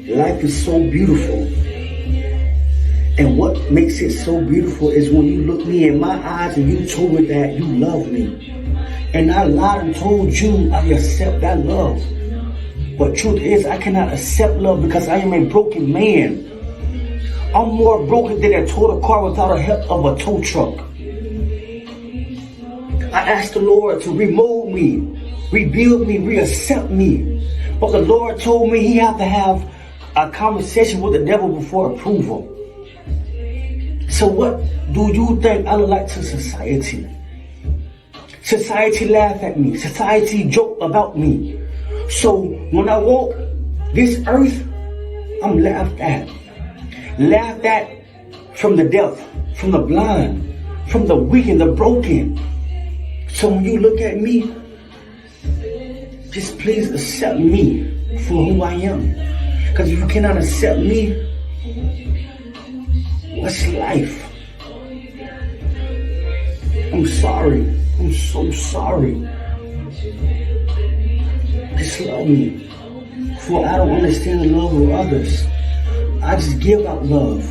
Life is so beautiful. And what makes it so beautiful is when you look me in my eyes and you told me that you love me. And I lied and told you I accept that love. But truth is, I cannot accept love because I am a broken man. I'm more broken than a total car without the help of a tow truck. I asked the Lord to remold me, rebuild me, reaccept me. But the Lord told me he had to have a conversation with the devil before approval. So what do you think I look like to society? Society laugh at me. Society joke about me. So when I walk this earth, I'm laughed at. Laughed at from the deaf, from the blind, from the weak and the broken. So when you look at me, just please accept me for who I am. Because if you cannot accept me, what's life? I'm sorry. I'm so sorry. Just love me. For I don't understand the love of others. I just give out love.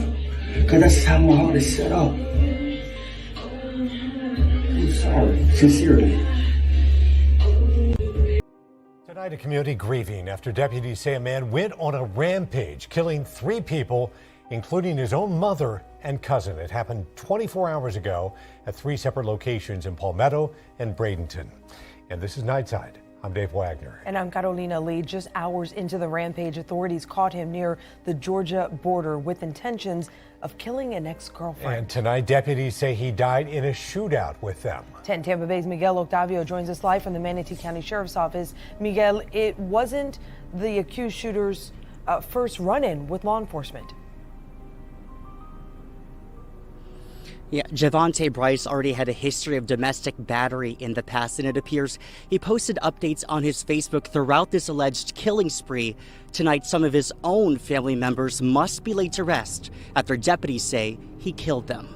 Because that's how my heart is set up. I'm sorry. Sincerely. Tonight, a community grieving after deputies say a man went on a rampage, killing 3 people, including his own mother and cousin. It happened 24 hours ago at 3 separate locations in Palmetto and Bradenton. And this is Nightside. I'm Dave Wagner. And I'm Carolina Lee. Just hours into the rampage, authorities caught him near the Georgia border with intentions of killing an ex-girlfriend. And tonight, deputies say he died in a shootout with them. 10 Tampa Bay's Miguel Octavio joins us live from the Manatee County Sheriff's Office. Miguel, it wasn't the accused shooter's first run-in with law enforcement. Yeah, Javante Bryce already had a history of domestic battery in the past, and it appears he posted updates on his Facebook throughout this alleged killing spree. Tonight, some of his own family members must be laid to rest after deputies say he killed them.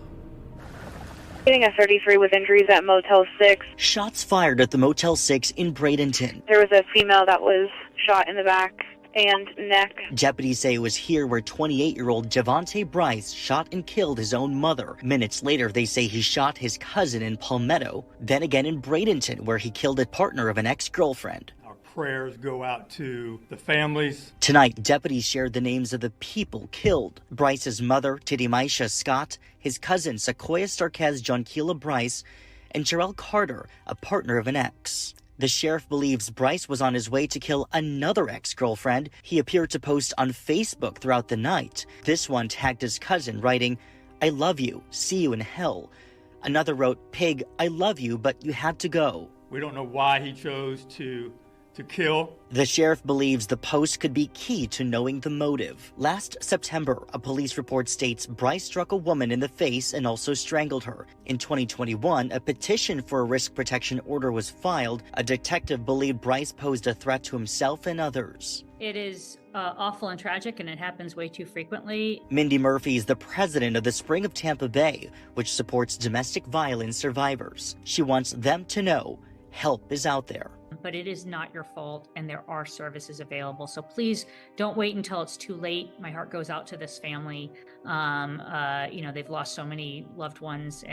Getting a 33 with injuries at Motel 6. Shots fired at the Motel 6 in Bradenton. There was a female that was shot in the back and neck. Deputies say it was here where 28-year-old Javante Bryce shot and killed his own mother. Minutes later, they say he shot his cousin in Palmetto, then again in Bradenton, where he killed a partner of an ex-girlfriend. Our prayers go out to the families. Tonight, deputies shared the names of the people killed. Bryce's mother, Titimisha Scott, his cousin, Secuoya Jonquila Bryce, and Charrel Carter, a partner of an ex. The sheriff believes Bryce was on his way to kill another ex-girlfriend. He appeared to post on Facebook throughout the night. This one tagged his cousin, writing, "I love you, see you in hell." Another wrote, "Pig, I love you, but you had to go." We don't know why he chose to kill. The sheriff believes the post could be key to knowing the motive. Last September, a police report states Bryce struck a woman in the face and also strangled her. In 2021, a petition for a risk protection order was filed. A detective believed Bryce posed a threat to himself and others. It is awful and tragic, and it happens way too frequently. Mindy Murphy is the president of the Spring of Tampa Bay, which supports domestic violence survivors. She wants them to know help is out there. But it is not your fault, and there are services available. So please don't wait until it's too late. My heart goes out to this family. They've lost so many loved ones.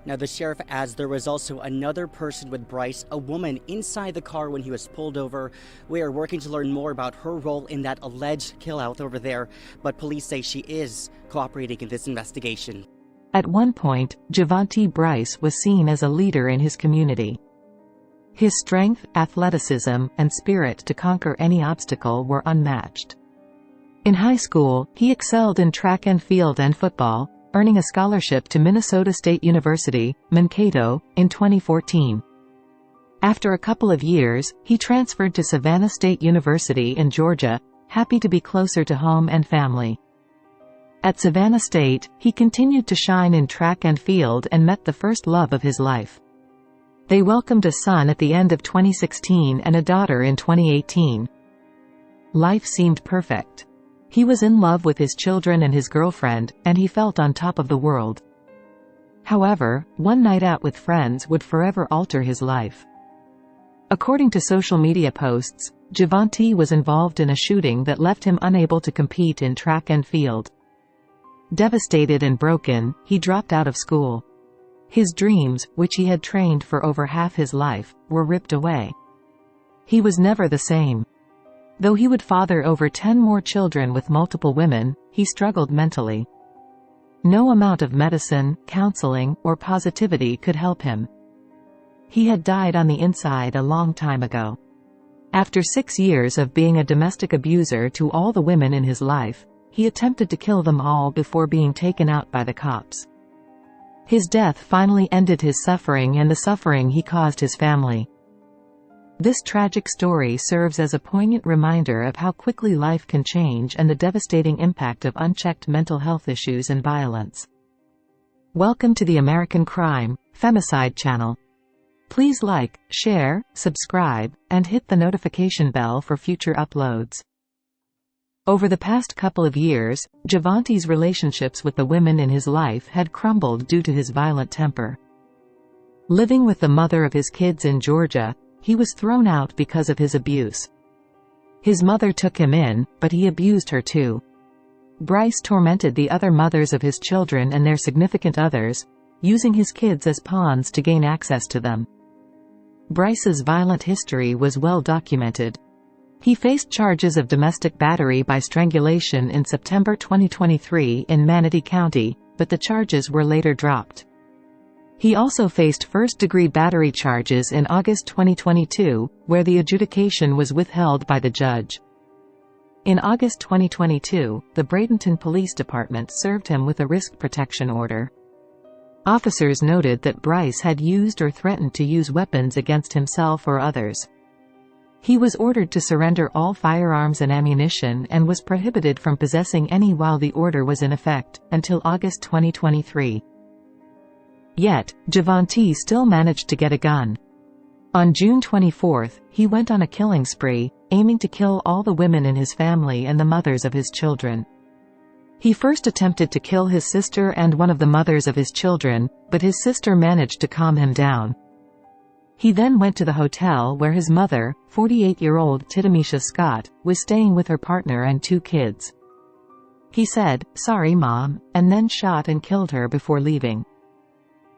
Now, the sheriff adds there was also another person with Bryce, a woman inside the car when he was pulled over. We are working to learn more about her role in that alleged kill out over there, but police say she is cooperating in this investigation. At one point, Javante Bryce was seen as a leader in his community. His strength, athleticism, and spirit to conquer any obstacle were unmatched. In high school, he excelled in track and field and football, earning a scholarship to Minnesota State University, Mankato, in 2014. After a couple of years, he transferred to Savannah State University in Georgia, happy to be closer to home and family. At Savannah State, he continued to shine in track and field and met the first love of his life. They welcomed a son at the end of 2016 and a daughter in 2018. Life seemed perfect. He was in love with his children and his girlfriend, and he felt on top of the world. However, one night out with friends would forever alter his life. According to social media posts, Javante was involved in a shooting that left him unable to compete in track and field. Devastated and broken, he dropped out of school. His dreams, which he had trained for over half his life, were ripped away. He was never the same. Though he would father over 10 more children with multiple women, he struggled mentally. No amount of medicine, counseling, or positivity could help him. He had died on the inside a long time ago. After 6 years of being a domestic abuser to all the women in his life, he attempted to kill them all before being taken out by the cops. His death finally ended his suffering and the suffering he caused his family. This tragic story serves as a poignant reminder of how quickly life can change and the devastating impact of unchecked mental health issues and violence. Welcome to the American Crime, Femicide channel. Please like, share, subscribe, and hit the notification bell for future uploads. Over the past couple of years, Javante's relationships with the women in his life had crumbled due to his violent temper. Living with the mother of his kids in Georgia, he was thrown out because of his abuse. His mother took him in, but he abused her too. Bryce tormented the other mothers of his children and their significant others, using his kids as pawns to gain access to them. Bryce's violent history was well documented. He faced charges of domestic battery by strangulation in September 2023 in Manatee County, but the charges were later dropped. He also faced first-degree battery charges in August 2022, where the adjudication was withheld by the judge. In August 2022, the Bradenton Police Department served him with a risk protection order. Officers noted that Bryce had used or threatened to use weapons against himself or others. He was ordered to surrender all firearms and ammunition and was prohibited from possessing any while the order was in effect, until August 2023. Yet, Javante still managed to get a gun. On June 24, he went on a killing spree, aiming to kill all the women in his family and the mothers of his children. He first attempted to kill his sister and one of the mothers of his children, but his sister managed to calm him down. He then went to the hotel where his mother, 48-year-old Titimisha Scott, was staying with her partner and 2 kids. He said, "Sorry, Mom," and then shot and killed her before leaving.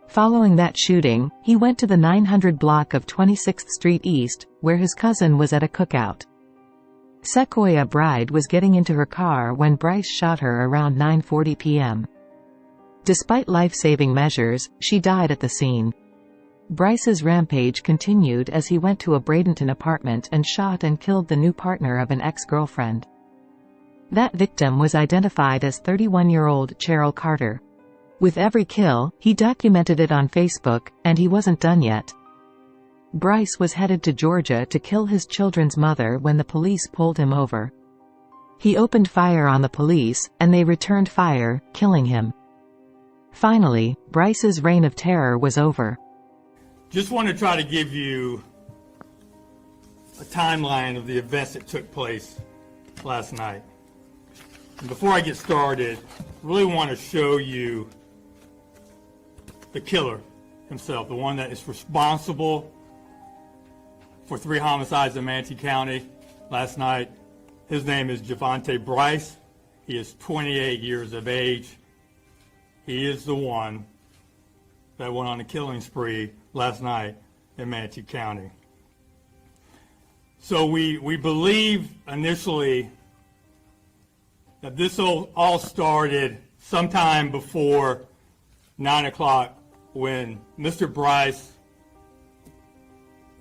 Following that shooting, he went to the 900 block of 26th Street East, where his cousin was at a cookout. Secuoya Bride was getting into her car when Bryce shot her around 9:40 p.m. Despite life-saving measures, she died at the scene. Bryce's rampage continued as he went to a Bradenton apartment and shot and killed the new partner of an ex-girlfriend. That victim was identified as 31-year-old Charrel Carter. With every kill, he documented it on Facebook, and he wasn't done yet. Bryce was headed to Georgia to kill his children's mother when the police pulled him over. He opened fire on the police, and they returned fire, killing him. Finally, Bryce's reign of terror was over. Just want to try to give you a timeline of the events that took place last night. And before I get started, I really want to show you the killer himself, the one that is responsible for 3 homicides in Manatee County last night. His name is Javante Bryce. He is 28 years of age. He is the one that went on a killing spree last night in Manatee County. So we believe initially that this all started sometime before 9 o'clock when Mr. Bryce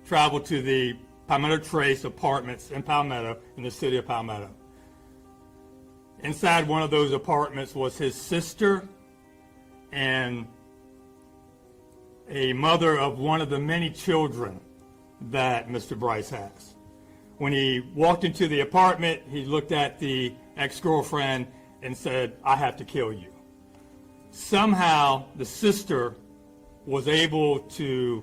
traveled to the Palmetto Trace Apartments in Palmetto, in the city of Palmetto. Inside one of those apartments was his sister and a mother of one of the many children that Mr. Bryce has. When he walked into the apartment, he looked at the ex-girlfriend and said, "I have to kill you." Somehow, the sister was able to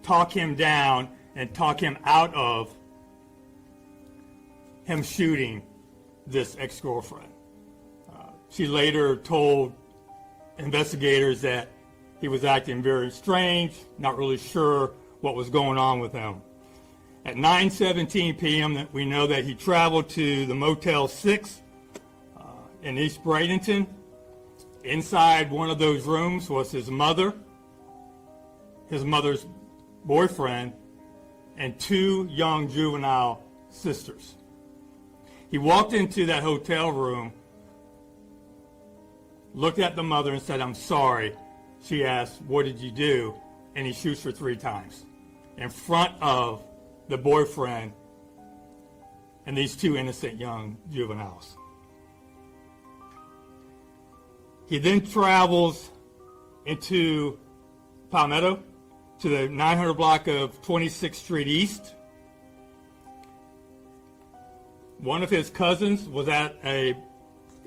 talk him down and talk him out of him shooting this ex-girlfriend. She later told investigators that he was acting very strange, not really sure what was going on with him. At 9:17 p.m., we know that he traveled to the Motel 6 in East Bradenton. Inside one of those rooms was his mother, his mother's boyfriend, and two young juvenile sisters. He walked into that hotel room, looked at the mother and said, "I'm sorry." She asked, "What did you do?" And he shoots her 3 times in front of the boyfriend and these two innocent young juveniles. He then travels into Palmetto to the 900 block of 26th Street East. One of his cousins was at a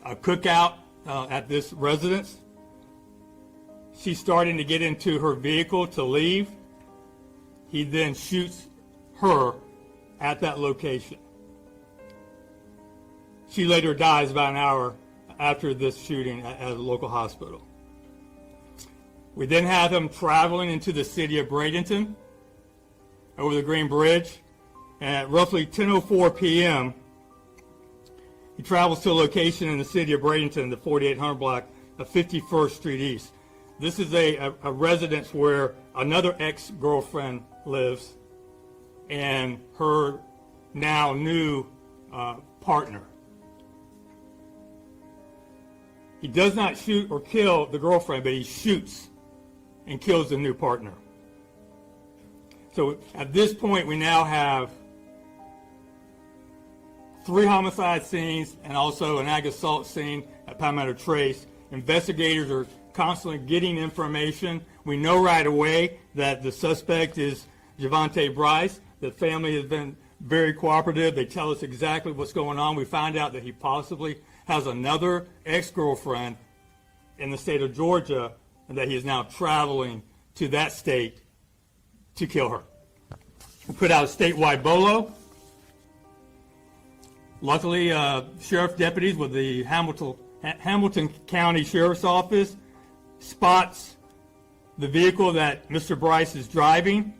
cookout at this residence. She's starting to get into her vehicle to leave. He then shoots her at that location. She later dies about an hour after this shooting at a local hospital. We then have him traveling into the city of Bradenton over the Green Bridge. And at roughly 10:04 p.m., he travels to a location in the city of Bradenton, the 4800 block of 51st Street East. This is a residence where another ex-girlfriend lives and her now new partner. He does not shoot or kill the girlfriend, but he shoots and kills the new partner. So at this point, we now have 3 homicide scenes and also an ag assault scene at Palmetto Trace. Investigators are constantly getting information. We know right away that the suspect is Javante Bryce. The family has been very cooperative. They tell us exactly what's going on. We find out that he possibly has another ex-girlfriend in the state of Georgia and that he is now traveling to that state to kill her. We put out a statewide BOLO. Luckily, sheriff deputies with the Hamilton County Sheriff's Office spots the vehicle that Mr. Bryce is driving.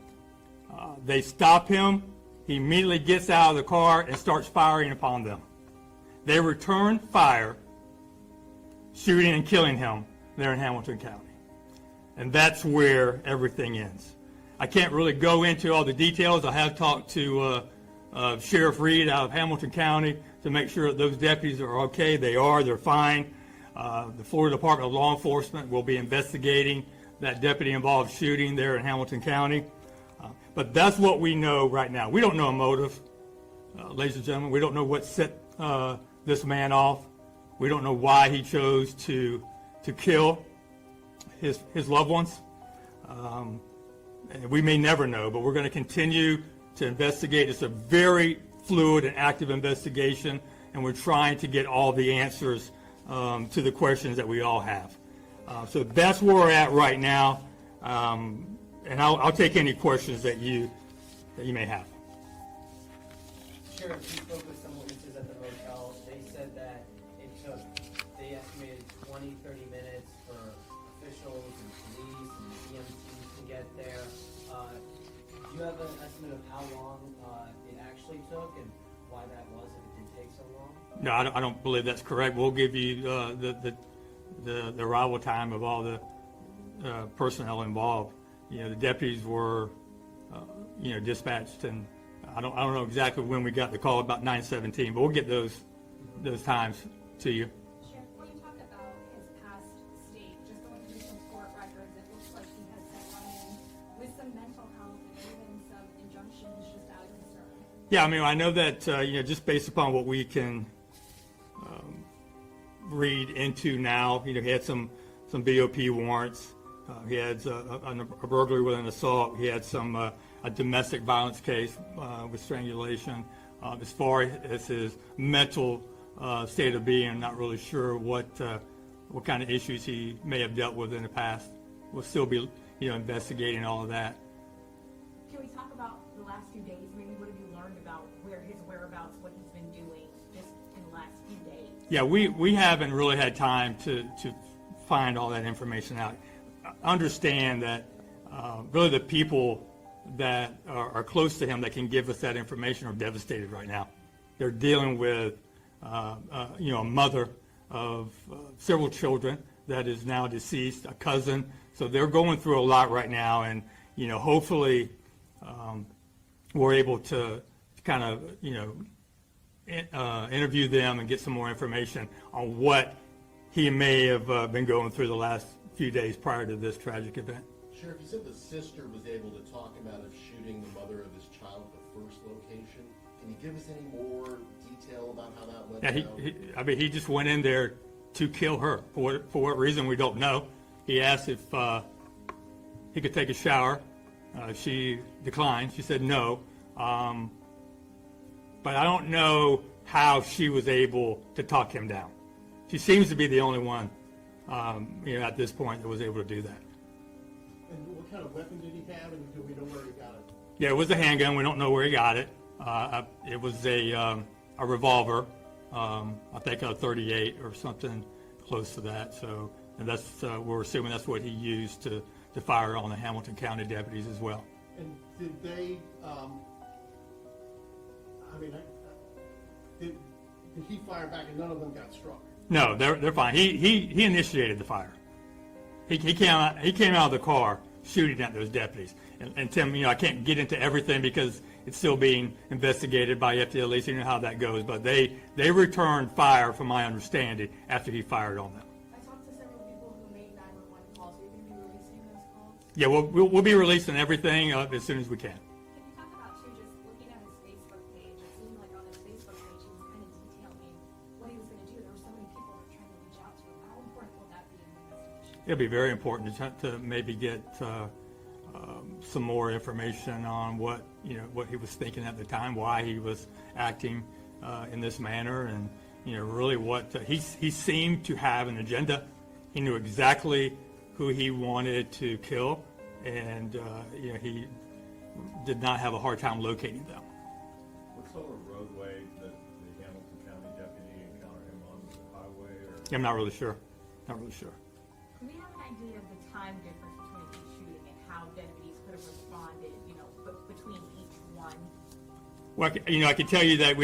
They stop him. He immediately gets out of the car and starts firing upon them. They return fire, shooting and killing him there in Hamilton County. And that's where everything ends. I can't really go into all the details. I have talked to Sheriff Reed out of Hamilton County to make sure that those deputies are okay. They are. They're fine. The Florida Department of Law Enforcement will be investigating that deputy-involved shooting there in Hamilton County. But that's what we know right now. We don't know a motive, ladies and gentlemen. We don't know what set this man off. We don't know why he chose to kill his loved ones. And we may never know, but we're going to continue to investigate. It's a very fluid and active investigation, and we're trying to get all the answers to the questions that we all have. So that's where we're at right now, and I'll take any questions that you may have. Sheriff, you spoke with some witnesses at the motel. They said that they estimated 20, 30 minutes for officials and police and EMTs to get there. Do you have an estimate of how long it actually took and why that was, if it did take so long? No, I don't believe that's correct. We'll give you the arrival time of all the personnel involved. The deputies were, dispatched, and I don't know exactly when we got the call, about 9:17, but we'll get those times to you. Sheriff, when you talk about his past state, just going through some court records, it looks like he has been running with some mental health and even some injunctions just out of concern. Yeah, I know that, just based upon what we can read into now, he had some BOP warrants. He had a burglary with an assault. He had a domestic violence case with strangulation. As far as his mental state of being, I'm not really sure what kind of issues he may have dealt with in the past. We'll still be, investigating all of that. Can we talk about the last few days? Maybe what have you learned about his whereabouts, what he's been doing just in the last few days? Yeah, we haven't really had time to find all that information out. Understand that really the people that are close to him that can give us that information are devastated right now. They're dealing with, a mother of several children that is now deceased, a cousin. So they're going through a lot right now, and hopefully we're able to kind of interview them and get some more information on what he may have been going through the last few days prior to this tragic event. Sheriff, you said the sister was able to talk him out of shooting the mother of his child at the first location. Can you give us any more detail about how that went down? He just went in there to kill her. For what reason, we don't know. He asked if he could take a shower. She declined. She said no. But I don't know how she was able to talk him down. She seems to be the only one, at this point that was able to do that. And what kind of weapon did he have, and do we know where he got it? Yeah, it was a handgun. We don't know where he got it. It was a revolver, I think a .38 or something close to that. So, and that's we're assuming that's what he used to fire on the Hamilton County deputies as well. And did they? Did he fire back, and none of them got struck? No, they're fine. He initiated the fire. He came out of the car shooting at those deputies. And Tim, I can't get into everything because it's still being investigated by FDLE, so you know how that goes. But they returned fire, from my understanding, after he fired on them. I talked to several people who made 911 calls. Are you going to be releasing those calls? Yeah, we'll be releasing everything as soon as we can. Can you talk about, too, just looking at his Facebook page, it seemed like on his Facebook page he was kind of detailing what he was going to do. There were so many people that were trying to reach out to him. How important will that be in the investigation? It'll be very important to maybe get some more information on what he was thinking at the time, why he was acting in this manner, and really what he seemed to have an agenda. He knew exactly who he wanted to kill, and he did not have a hard time locating them. What sort of roadway that the Hamilton County deputy encountered him on? Was it highway or? I'm not really sure. Not really sure. Do we have an idea of the time difference between each shooting and how deputies could have responded, between each one? Well, I can tell you that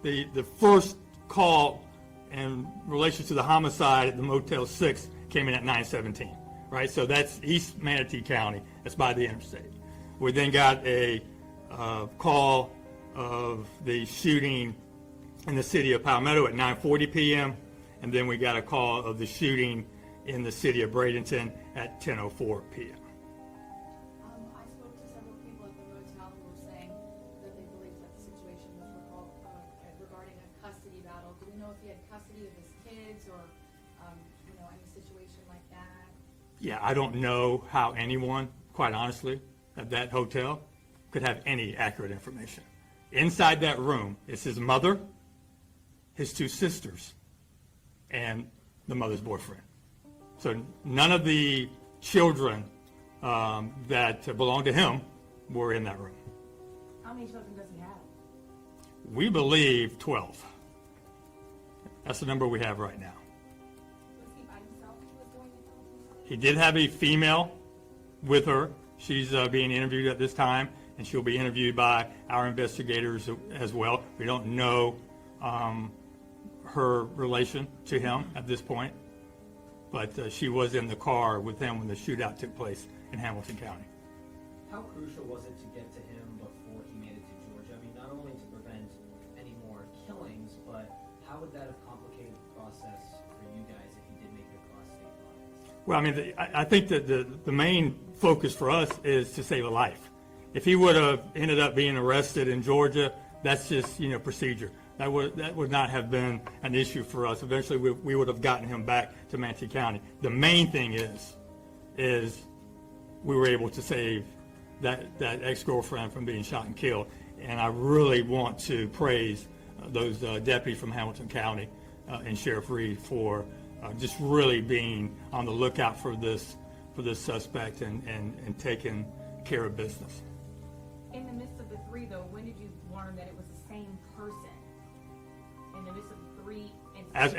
the first call in relation to the homicide at the Motel 6 came in at 9:17, right? So that's East Manatee County. That's by the interstate. We then got a call of the shooting in the city of Palmetto at 9:40 p.m., and then we got a call of the shooting in the city of Bradenton at 10:04 p.m. I spoke to several people at the motel who were saying that they believed that the situation was regarding a custody battle. Do we know if he had custody of his kids or, any situation like that? Yeah, I don't know how anyone, quite honestly, at that hotel could have any accurate information. Inside that room is his mother, his two sisters, and the mother's boyfriend. So none of the children that belonged to him were in that room. How many children does he have? We believe 12. That's the number we have right now. Was he by himself when he was doing it? He did have a female with her. She's being interviewed at this time, and she'll be interviewed by our investigators as well. We don't know her relation to him at this point, but she was in the car with him when the shootout took place in Hamilton County. How crucial was it to get to him before he made it to Georgia? I mean, not only to prevent any more killings, but how would that have complicated the process for you guys if he did make it across state lines? Well, I mean, I think that the main focus for us is to save a life. If he would have ended up being arrested in Georgia, that's just, procedure. That would not have been an issue for us. Eventually, we would have gotten him back to Manatee County. The main thing is we were able to save that ex-girlfriend from being shot and killed. And I really want to praise those deputies from Hamilton County and Sheriff Reed for just really being on the lookout for this suspect and taking care of business. In the midst of the three, though, when did you learn that it was the same person? In the midst of the three incidents?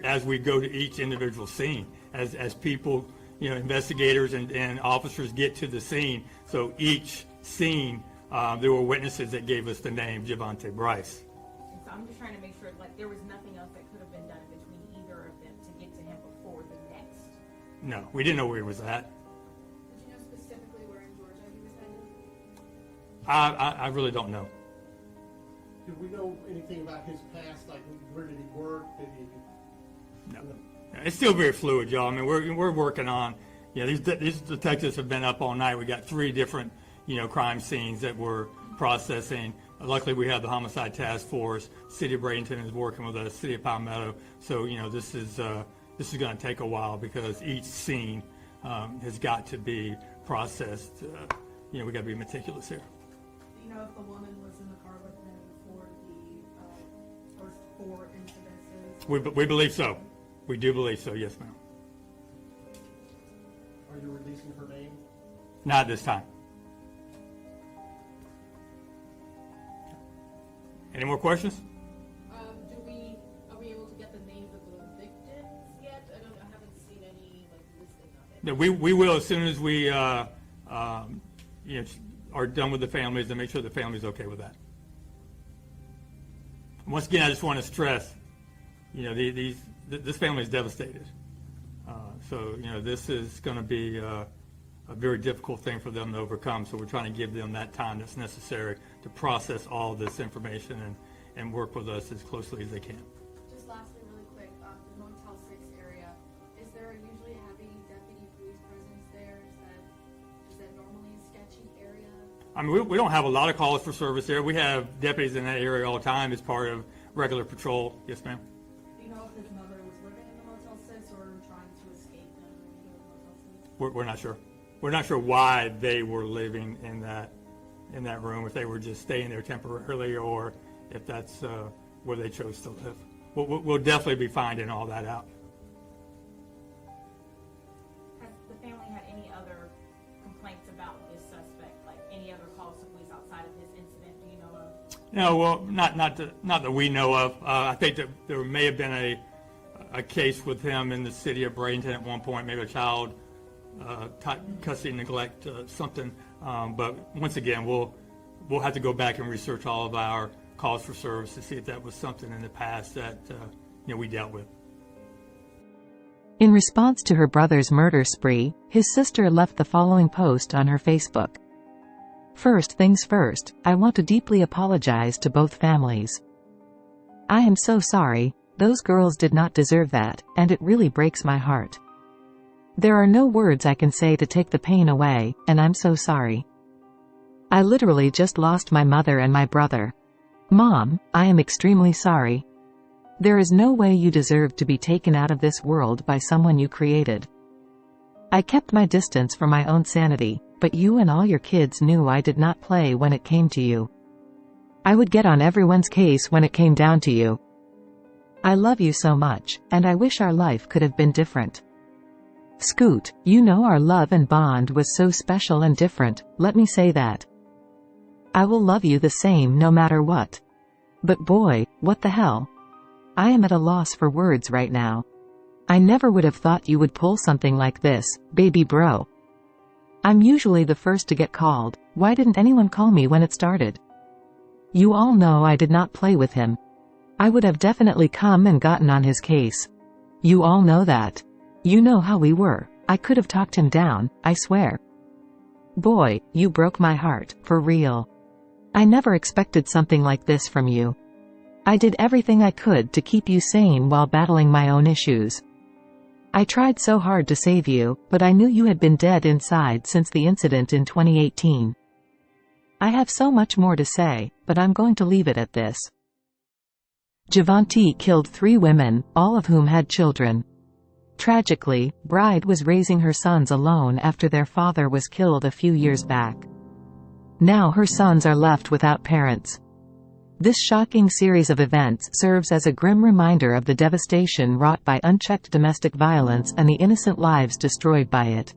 As we go to each individual scene, as people, investigators and officers get to the scene, so each scene, there were witnesses that gave us the name Javante Bryce. And so I'm just trying to make sure, like, there was nothing else that could have been done between either of them to get to him before the next. No, we didn't know where he was at. Did you know specifically where in Georgia he was headed? I really don't know. Do we know anything about his past? Like, where did he work? Did he? No. It's still very fluid, y'all. I mean, we're working on, these detectives have been up all night. We got 3 different, crime scenes that we're processing. Luckily, we have the homicide task force. City of Bradenton is working with us, City of Palmetto. So, this is going to take a while because each scene has got to be processed. We got to be meticulous here. Do you know if the woman was in the car with him before the first 4 incidences? We believe so. We do believe so, yes, ma'am. Are you releasing her name? Not this time. Any more questions? Are we able to get the names of the victims yet? I haven't seen any listing of it. No, we will as soon as we are done with the families and make sure the family's okay with that. Once again, I just want to stress, this family is devastated. So this is going to be a very difficult thing for them to overcome. So we're trying to give them that time that's necessary to process all this information and work with us as closely as they can. Just lastly, really quick, the Motel 6 area, is there usually a heavy deputy police presence there? Is that normally a sketchy area? I mean, we don't have a lot of calls for service there. We have deputies in that area all the time as part of regular patrol. Yes, ma'am. Do you know if his mother was living in the Motel 6 or trying to escape them into the Motel 6? We're not sure. We're not sure why they were living in that room, if they were just staying there temporarily or if that's where they chose to live. We'll definitely be finding all that out. Has the family had any other complaints about this suspect, like any other calls to police outside of this incident? Do you know of? No, well, not that we know of. I think that there may have been a case with him in the city of Bradenton at one point, maybe a child custody neglect, something. But once again, we'll have to go back and research all of our calls for service to see if that was something in the past that we dealt with. In response to her brother's murder spree, his sister left the following post on her Facebook. First things first, I want to deeply apologize to both families. I am so sorry, those girls did not deserve that, and it really breaks my heart. There are no words I can say to take the pain away, and I'm so sorry. I literally just lost my mother and my brother. Mom, I am extremely sorry. There is no way you deserve to be taken out of this world by someone you created. I kept my distance for my own sanity, but you and all your kids knew I did not play when it came to you. I would get on everyone's case when it came down to you. I love you so much, and I wish our life could have been different. Scoot, you know our love and bond was so special and different, let me say that. I will love you the same no matter what. But boy, what the hell? I am at a loss for words right now. I never would have thought you would pull something like this, baby bro. I'm usually the first to get called, why didn't anyone call me when it started? You all know I did not play with him. I would have definitely come and gotten on his case. You all know that. You know how we were. I could have talked him down, I swear. Boy, you broke my heart, for real. I never expected something like this from you. I did everything I could to keep you sane while battling my own issues. I tried so hard to save you, but I knew you had been dead inside since the incident in 2018. I have so much more to say, but I'm going to leave it at this. Javante killed 3 women, all of whom had children. Tragically, Bride was raising her sons alone after their father was killed a few years back. Now her sons are left without parents. This shocking series of events serves as a grim reminder of the devastation wrought by unchecked domestic violence and the innocent lives destroyed by it.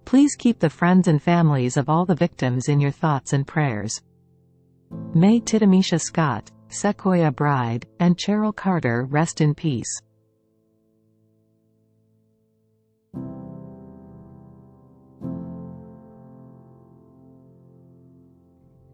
Please keep the friends and families of all the victims in your thoughts and prayers. May Titimisha Scott, Secuoya Bride, and Charrel Carter rest in peace.